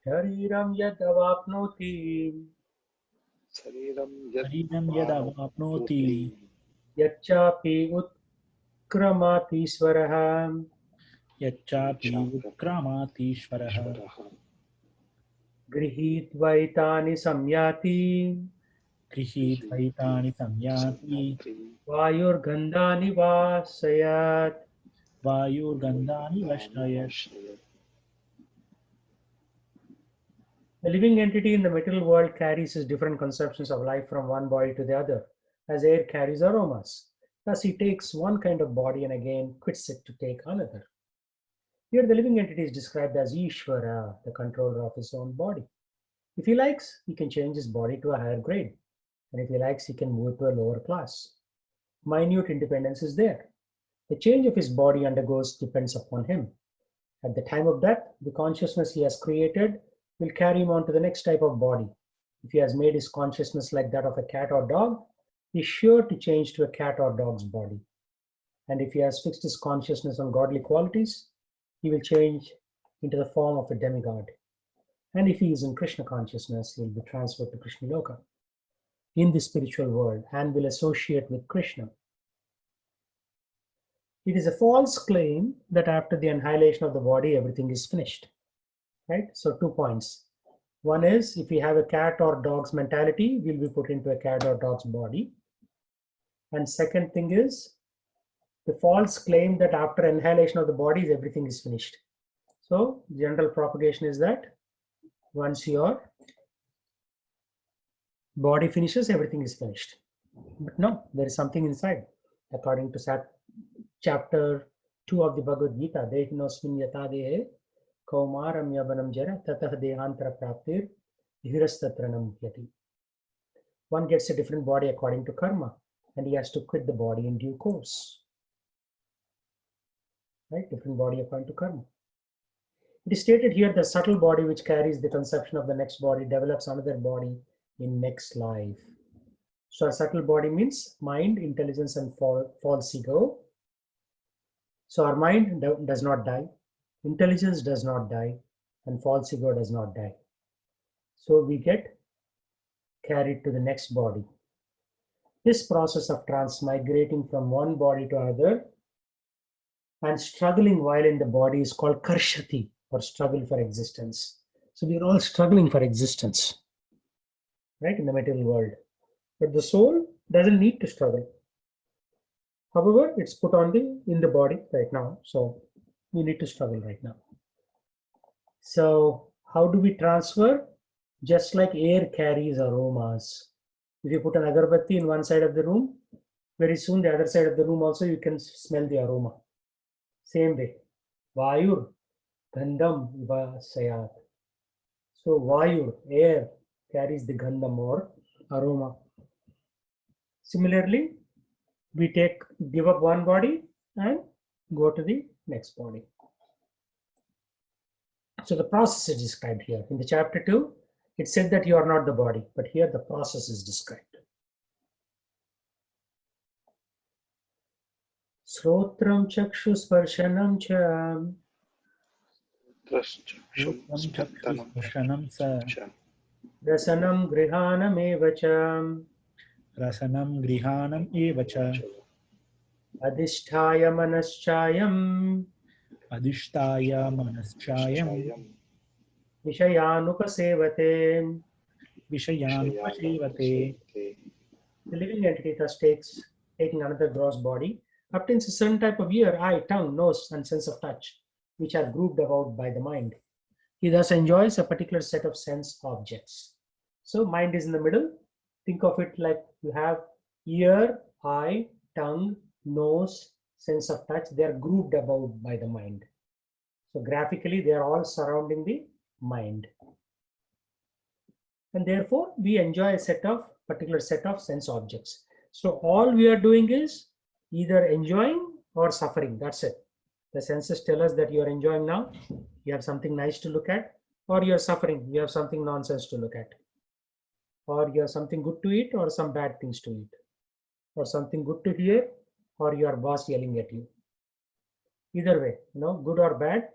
Shariram yadavapnoti शरीरं यदवाप्नोति yachapi utkramati swaraha यच्चापि उत्क्रामातीश्वरः गृहीत्वैतानि संयाति गृहीत्वैतानि संयाति वायुर्गन्धानि वासयात्. वायुर्गन्धानि वश्नयत् The living entity in the material world carries his different conceptions of life from one body to the other, as air carries aromas. Thus, he takes one kind of body and again quits it to take another. Here, the living entity is described as Ishvara, the controller of his own body. If he likes, he can change his body to a higher grade, and if he likes, he can move to a lower class. Minute independence is there. The change of his body undergoes depends upon him. At the time of death, the consciousness he has created will carry him on to the next type of body. If he has made his consciousness like that of a cat or dog, he is sure to change to a cat or dog's body. And if he has fixed his consciousness on godly qualities, he will change into the form of a demigod. And if he is in Krishna consciousness, he will be transferred to Krishna Loka in the spiritual world and will associate with Krishna. It is a false claim that after the annihilation of the body, everything is finished. Right? So 2 points. One is, if we have a cat or dog's mentality, we'll be put into a cat or dog's body. And second thing is, the false claim that after annihilation of the bodies, everything is finished. So general propagation is that once your body finishes, everything is finished. But no, there is something inside. According to chapter 2 of the Bhagavad Gita, Dehinosmin yata dehe kaumaram yavanam jara tatah dehantara praptir dhirastatranam yati. One gets a different body according to karma, and he has to quit the body in due course. Right? Different body according to karma. It is stated here the subtle body which carries the conception of the next body develops another body in next life. So a subtle body means mind, intelligence, and false ego. So our mind does not die, intelligence does not die, and false ego does not die. So we get carried to the next body. This process of transmigrating from one body to another and struggling while in the body is called karshati, or struggle for existence. So we are all struggling for existence, right, in the material world. But the soul doesn't need to struggle. However, it's put on in the body right now, so we need to struggle right now. So how do we transfer? Just like air carries aromas. If you put an agarbatti in one side of the room, very soon the other side of the room also you can smell the aroma. Same way. Vayur gandham vasayat. So Vayur, air, carries the gandham or aroma. Similarly, we give up one body and go to the next body. So the process is described here. In the chapter 2, it said that you are not the body, but here the process is described. Srotram chakshu-sparshanam cha चक्षुस्पर्शनं च rasanam grihanam cha रसनं गृहाणम् एव च adhisthaya manaschayam अधिष्ठाय मनश्चायं vishayanupasevate. विषयानुपसेवते. The living entity thus taking another gross body, obtains a certain type of ear, eye, tongue, nose, and sense of touch, which are grouped about by the mind. He thus enjoys a particular set of sense objects. So mind is in the middle. Think of it like you have ear, eye, tongue, nose, sense of touch. They are grouped about by the mind. So graphically, they are all surrounding the mind. And therefore, we enjoy a particular set of sense objects. So all we are doing is either enjoying or suffering. That's it. The senses tell us that you are enjoying now. You have something nice to look at, or you are suffering. You have something nonsense to look at, or you have something good to eat, or some bad things to eat, or something good to hear, or your boss yelling at you. Either way, good or bad,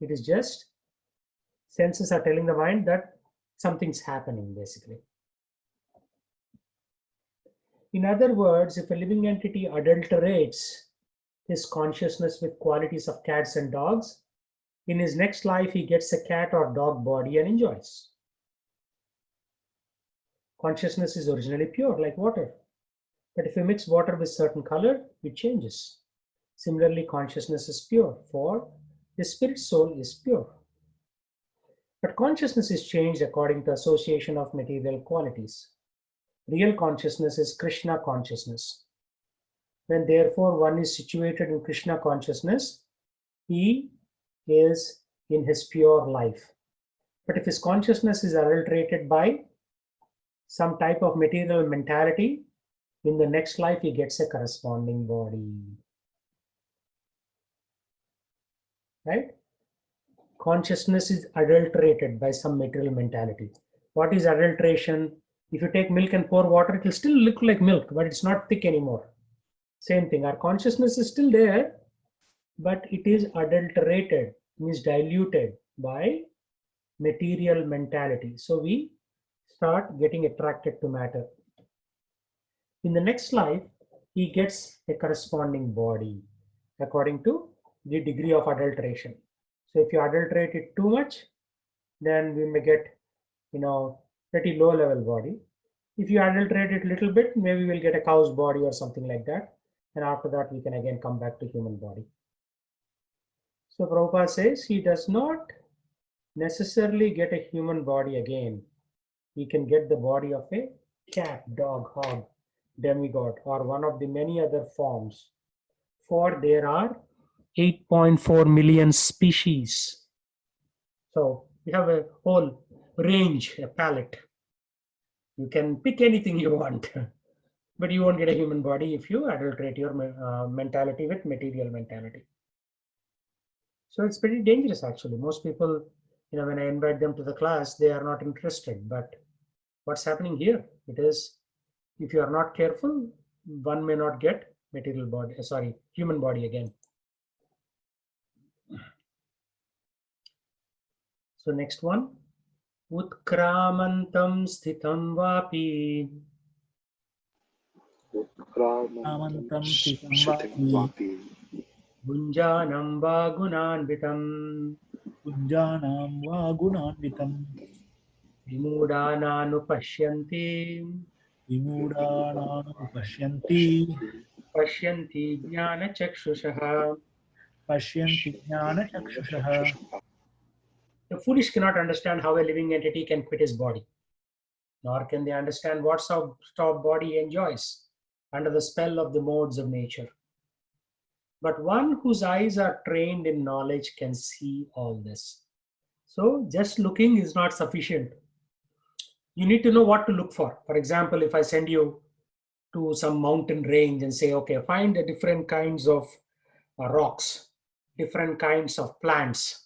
it is just Senses are telling the mind that something's happening, basically. In other words, if a living entity adulterates his consciousness with qualities of cats and dogs, in his next life he gets a cat or dog body and enjoys. Consciousness is originally pure, like water. But if you mix water with certain color, it changes. Similarly, consciousness is pure, for the spirit soul is pure. But consciousness is changed according to association of material qualities. Real consciousness is Krishna consciousness. When therefore one is situated in Krishna consciousness, he is in his pure life. But if his consciousness is adulterated by some type of material mentality, in the next life he gets a corresponding body. Right? Consciousness is adulterated by some material mentality. What is adulteration? If you take milk and pour water, it will still look like milk, but it's not thick anymore. Same thing, our consciousness is still there, but it is adulterated, means diluted by material mentality. So we start getting attracted to matter. In the next life, he gets a corresponding body according to the degree of adulteration. So if you adulterate it too much, then we may get, pretty low level body. If you adulterate it a little bit, maybe we'll get a cow's body or something like that. And after that, we can again come back to human body. So Prabhupada says he does not necessarily get a human body again. He can get the body of a cat, dog, hog, demigod, or one of the many other forms. For there are 8.4 million species. So we have a whole range, a palette. You can pick anything you want, but you won't get a human body if you adulterate your mentality with material mentality. So it's pretty dangerous, actually. Most people, when I invite them to the class, they are not interested. But what's happening here? It is, if you are not careful, one may not get human body again. So next one. Utkramantam sthitam vapi. Utkramantam sthitam vapi. Gunjanam va gunanvitam. Kunjanam va gunanvitam. Vimudānānupashyanti. Vimudānānu pashyanti. Pashyanti jnana chakshushaha. Pashyanti jnana chakshushaha. The foolish cannot understand how a living entity can quit his body, nor can they understand what sort of body he enjoys under the spell of the modes of nature. But one whose eyes are trained in knowledge can see all this. So just looking is not sufficient. You need to know what to look for. For example, if I send you to some mountain range and say, okay, find the different kinds of rocks, different kinds of plants.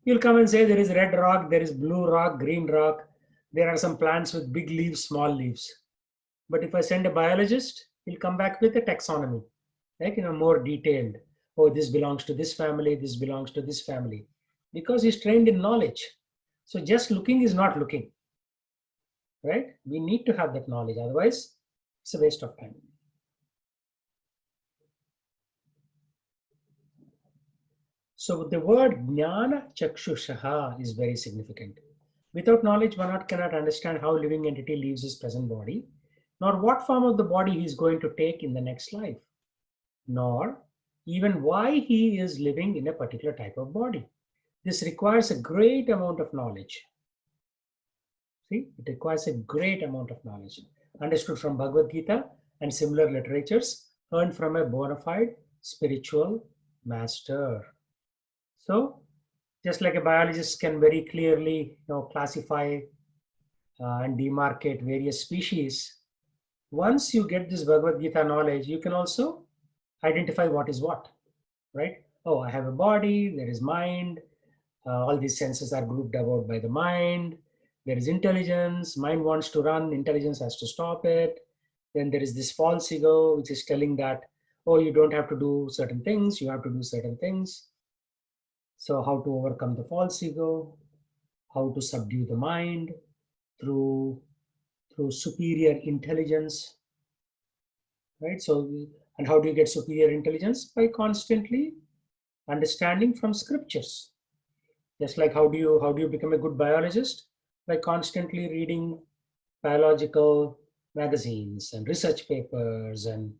You'll come and say there is red rock, there is blue rock, green rock. There are some plants with big leaves, small leaves. But if I send a biologist, he'll come back with a taxonomy, like more detailed. Oh, this belongs to this family, this belongs to this family, because he's trained in knowledge. So just looking is not looking, right? We need to have that knowledge, otherwise it's a waste of time. So the word jnana chakshushaha is very significant. Without knowledge, one cannot understand how living entity leaves his present body, nor what form of the body he is going to take in the next life, nor even why he is living in a particular type of body. This requires a great amount of knowledge. See, it requires a great amount of knowledge, understood from Bhagavad Gita and similar literatures, earned from a bona fide spiritual master. So, just like a biologist can very clearly classify and demarcate various species, once you get this Bhagavad Gita knowledge, you can also identify what is what, right? Oh, I have a body, there is mind, all these senses are grouped about by the mind, there is intelligence, mind wants to run, intelligence has to stop it. Then there is this false ego, which is telling that, oh, you don't have to do certain things, you have to do certain things. So how to overcome the false ego? how to subdue the mind through superior intelligence, right? So, and how do you get superior intelligence? By constantly understanding from scriptures. Just like how do you become a good biologist? By constantly reading biological magazines and research papers and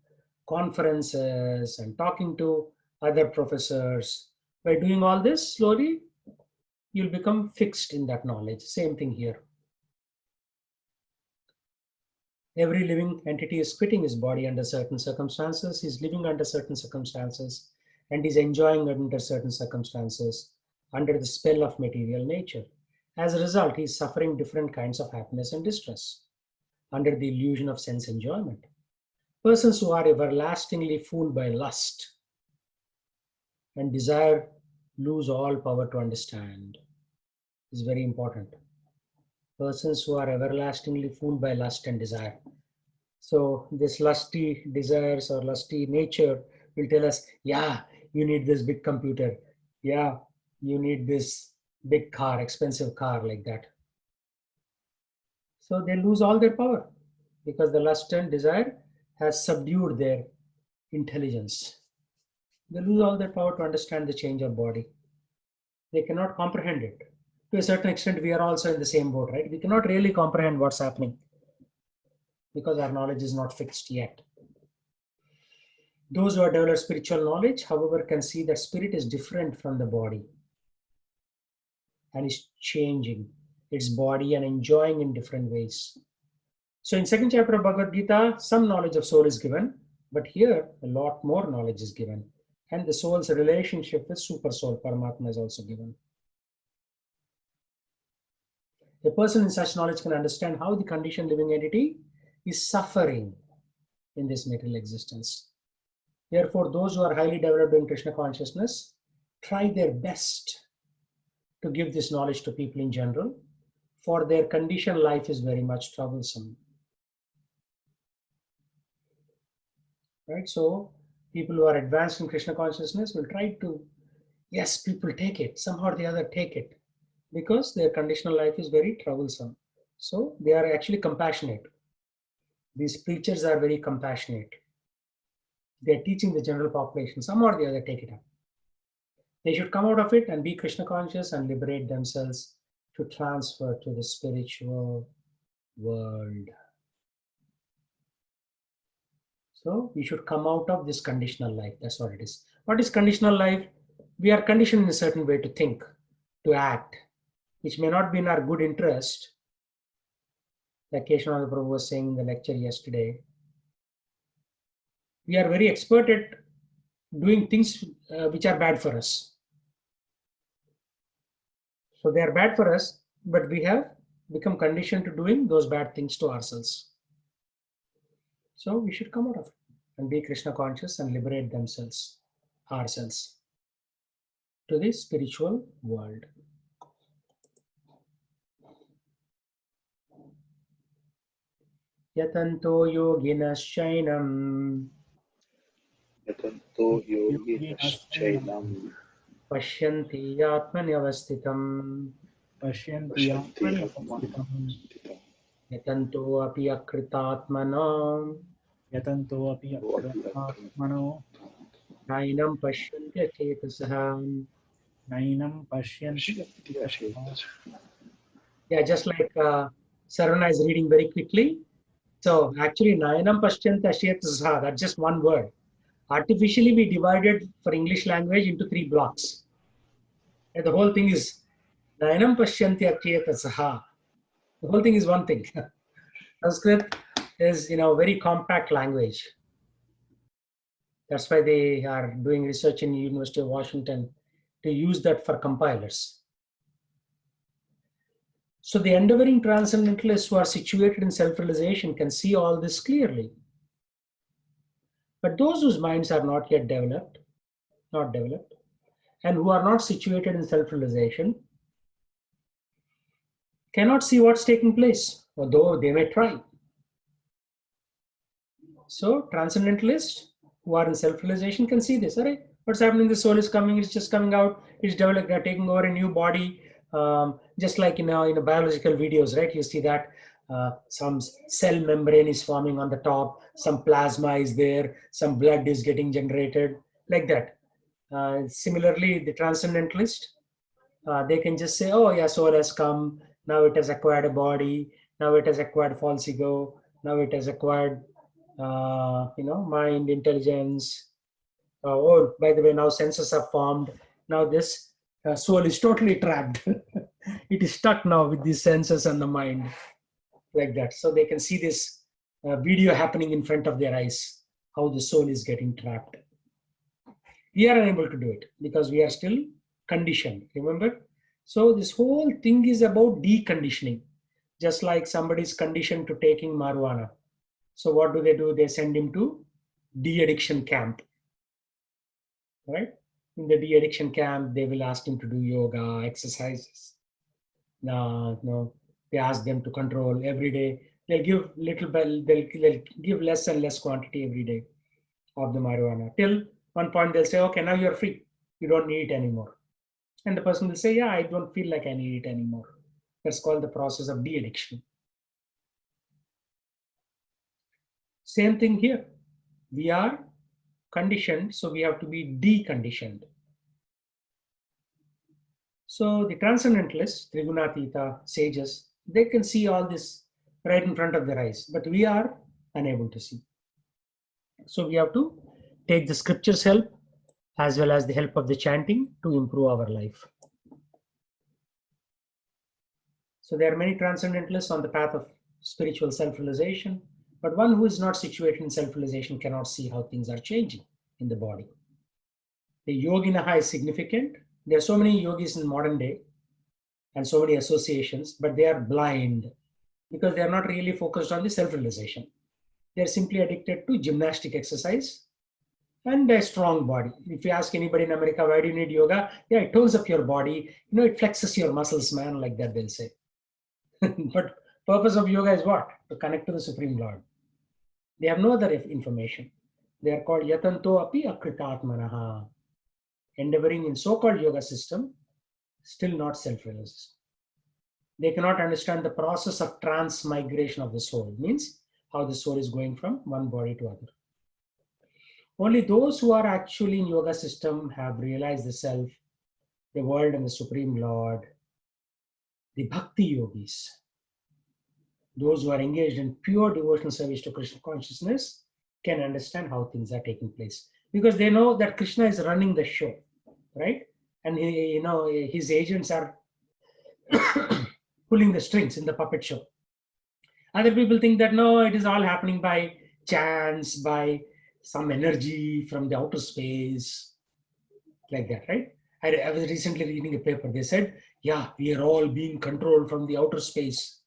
conferences and talking to other professors. By doing all this, slowly you'll become fixed in that knowledge. Same thing here. Every living entity is quitting his body under certain circumstances. He's living under certain circumstances, and he's enjoying under certain circumstances under the spell of material nature. As a result, he's suffering different kinds of happiness and distress under the illusion of sense enjoyment. Persons who are everlastingly fooled by lust and desire lose all power to understand. This is very important. Persons who are everlastingly fooled by lust and desire. So this lusty desires or lusty nature will tell us, yeah, you need this big computer. Yeah, you need this big car, expensive car, like that. So they lose all their power because the lust and desire has subdued their intelligence. They lose all their power to understand the change of body. They cannot comprehend it. To a certain extent, we are also in the same boat, right? We cannot really comprehend what's happening because our knowledge is not fixed yet. Those who have developed spiritual knowledge, however, can see that spirit is different from the body and is changing its body and enjoying in different ways. So in second chapter of Bhagavad Gita, some knowledge of soul is given, but here a lot more knowledge is given. And the soul's relationship with super soul, Paramatma, is also given. A person in such knowledge can understand how the conditioned living entity is suffering in this material existence. Therefore, those who are highly developed in Krishna consciousness try their best to give this knowledge to people in general, for their conditioned life is very much troublesome. Right? So, people who are advanced in Krishna consciousness will try to, yes, people take it, somehow or the other take it, because their conditional life is very troublesome. So, they are actually compassionate. These preachers are very compassionate. They are teaching the general population, somehow or the other take it up. They should come out of it and be Krishna conscious and liberate themselves to transfer to the spiritual world. So we should come out of this conditional life. That's what it is. What is conditional life? We are conditioned in a certain way to think, to act, which may not be in our good interest. Like Keshavananda Prabhu was saying in the lecture yesterday, we are very expert at doing things which are bad for us. So they are bad for us, but we have become conditioned to doing those bad things to ourselves. So we should come out of it and be Krishna conscious and liberate ourselves to the spiritual world. Yatanto yoginaschainam Yatanto yoginaschainam pashyanti atmanyavasthitam Pashyanti Pashanti atmanivam Atmanam yatanto api akritatmanam yatanto api atmano nainam pashyanti achetasaham. nainam pashyanti. Pashanti Ashetas. Yeah, just like Sarvana is reading very quickly. So actually, Nayanam Pashyanti Ashyatasaha, that's just one word. Artificially, we divided for English language into 3 blocks. And the whole thing is Nayanam Pashyanti Ashyatasaha. The whole thing is one thing. Sanskrit is, very compact language. That's why they are doing research in the University of Washington to use that for compilers. So the endeavoring transcendentalists who are situated in self-realization can see all this clearly. But those whose minds are not yet developed, and who are not situated in self-realization cannot see what's taking place, although they may try. So transcendentalists who are in self-realization can see this. All right, what's happening? The soul is coming, it's just coming out, it's developing, taking over a new body, Just like in biological videos, right? You see that some cell membrane is forming on the top, some plasma is there, some blood is getting generated, like that. Similarly, the transcendentalist, they can just say, oh yeah, soul has come, now it has acquired a body, now it has acquired false ego, now it has acquired mind, intelligence. Oh, by the way, now senses are formed. Now this soul is totally trapped. It is stuck now with these senses and the mind, like that. So they can see this video happening in front of their eyes, how the soul is getting trapped. We are unable to do it because we are still conditioned, remember? So this whole thing is about deconditioning. Just like somebody is conditioned to taking marijuana. So what do? They send him to de-addiction camp, right? In the de-addiction camp, they will ask him to do yoga, exercises. No, they ask them to control every day. They'll give little they'll give less and less quantity every day of the marijuana. Till one point they'll say, okay, now you're free. You don't need it anymore. And the person will say, yeah, I don't feel like I need it anymore. That's called the process of de-addiction. Same thing here. We are conditioned, so we have to be deconditioned. So the transcendentalists, Trigunatita, sages, they can see all this right in front of their eyes, but we are unable to see. So we have to take the scriptures' help as well as the help of the chanting to improve our life. So there are many transcendentalists on the path of spiritual self-realization, but one who is not situated in self-realization cannot see how things are changing in the body. The yoginaha is significant. There are so many yogis in modern day and so many associations, but they are blind because they are not really focused on the self-realization. They are simply addicted to gymnastic exercise and a strong body. If you ask anybody in America, why do you need yoga? Yeah, it tones up your body. It flexes your muscles, man, like that they'll say. But purpose of yoga is what? To connect to the Supreme Lord. They have no other information. They are called yatanto api akritatmanaha. Endeavoring in so-called yoga system, still not self-realized. They cannot understand the process of transmigration of the soul. Means how the soul is going from one body to other. Only those who are actually in yoga system have realized the self, the world and the Supreme Lord, the bhakti yogis. Those who are engaged in pure devotional service to Krishna consciousness can understand how things are taking place. Because they know that Krishna is running the show, right? And his agents are pulling the strings in the puppet show. Other people think that no, it is all happening by chance, by some energy from the outer space, like that, right? I was recently reading a paper. They said, yeah, we are all being controlled from the outer space.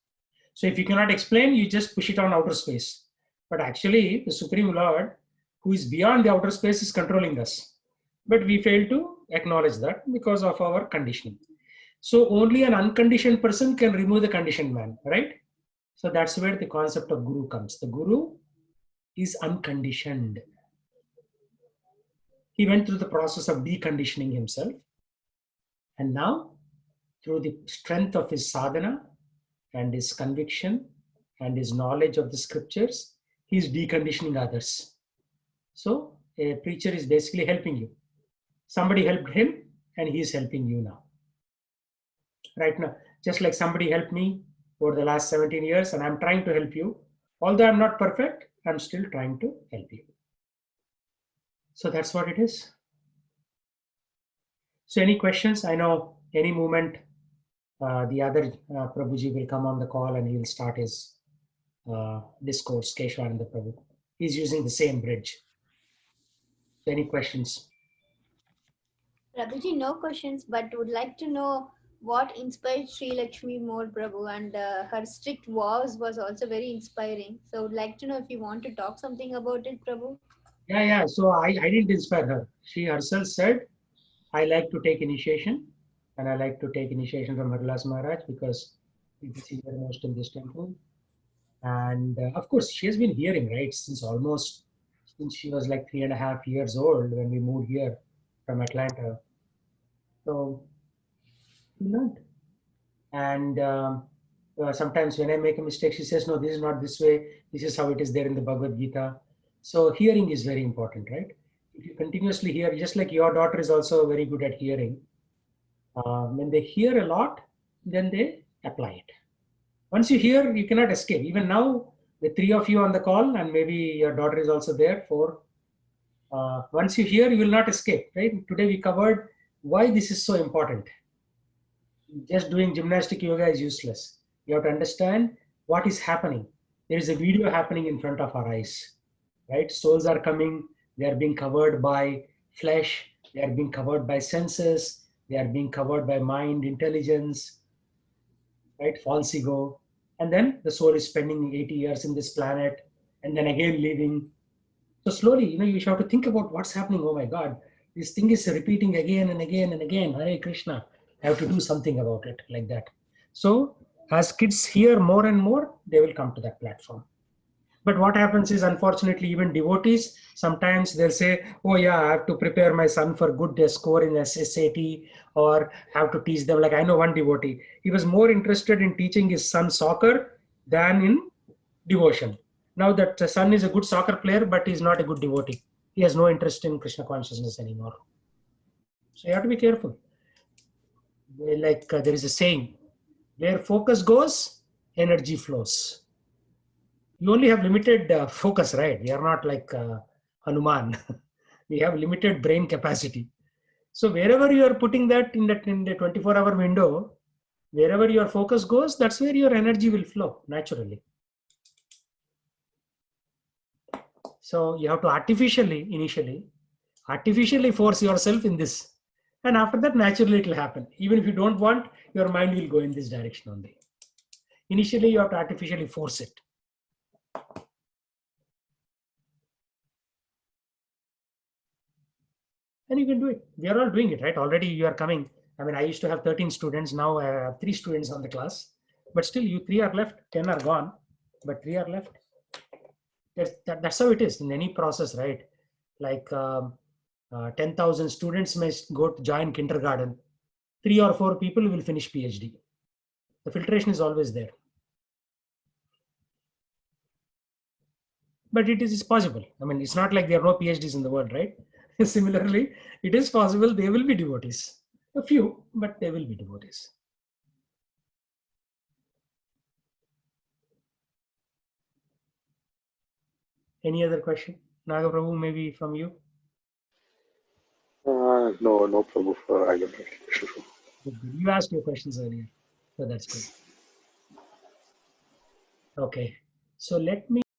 So if you cannot explain, you just push it on outer space. But actually, the Supreme Lord, who is beyond the outer space, is controlling us. But we fail to acknowledge that because of our conditioning. So only an unconditioned person can remove the conditioned man, right? So that's where the concept of guru comes. The guru is unconditioned. He went through the process of deconditioning himself. And now, through the strength of his sadhana and his conviction and his knowledge of the scriptures, he is deconditioning others. So a preacher is basically helping you. Somebody helped him and he is helping you now. Right now, just like somebody helped me over the last 17 years and I'm trying to help you. Although I'm not perfect, I'm still trying to help you. So that's what it is. So any questions? I know any moment the other Prabhuji will come on the call and he will start his discourse, Keshwananda Prabhu. He's using the same bridge. So any questions? Prabhuji, no questions, but would like to know what inspired Sri Lakshmi more, Prabhu, and her strict vows was also very inspiring. So would like to know if you want to talk something about it, Prabhu. Yeah. So I didn't inspire her. She herself said, I like to take initiation and I like to take initiation from Harilas Maharaj because he's the most in this temple. And of course, she has been hearing, right, since she was like 3.5 years old when we moved here from Atlanta. So we learned. And sometimes when I make a mistake, she says, no, this is not this way. This is how it is there in the Bhagavad Gita. So hearing is very important, right? If you continuously hear, just like your daughter is also very good at hearing, when they hear a lot, then they apply it. Once you hear, you cannot escape. Even now, the three of you on the call, and maybe your daughter is also there, for once you hear, you will not escape, right? Today we covered why this is so important. Just doing gymnastic yoga is useless. You have to understand what is happening. There is a video happening in front of our eyes, right? Souls are coming, they are being covered by flesh, they are being covered by senses, they are being covered by mind, intelligence, right? False ego. And then the soul is spending 80 years in this planet and then again leaving. So slowly, you have to think about what's happening. Oh my God, this thing is repeating again and again and again. Hare Krishna. I have to do something about it, like that. So as kids hear more and more, they will come to that platform. But what happens is, unfortunately, even devotees, sometimes they'll say, oh yeah, I have to prepare my son for good score in SSAT, or have to teach them. Like, I know one devotee, he was more interested in teaching his son soccer than in devotion. Now that the son is a good soccer player, but he's not a good devotee. He has no interest in Krishna consciousness anymore. So you have to be careful. Like there is a saying, where focus goes, energy flows. You only have limited focus, right? We are not like Hanuman. We have limited brain capacity. So wherever you are putting that in the 24-hour window, wherever your focus goes, that's where your energy will flow naturally. So you have to initially force yourself in this. And after that, naturally it will happen. Even if you don't want, your mind will go in this direction only. Initially, you have to artificially force it. And you can do it. We are all doing it, right? Already you are coming. I mean, I used to have 13 students. Now I have 3 students on the class. But still, you 3 are left. 10 are gone. But 3 are left. That's how it is in any process, right? Like 10,000 students may go to join kindergarten. 3 or 4 people will finish PhD. The filtration is always there. But it is possible. I mean, it's not like there are no PhDs in the world, right? Similarly, it is possible they will be devotees. A few, but they will be devotees. Any other question? Naga Prabhu, maybe from you? No, Prabhu. I don't have. You asked your questions earlier, so that's good. Okay, so let me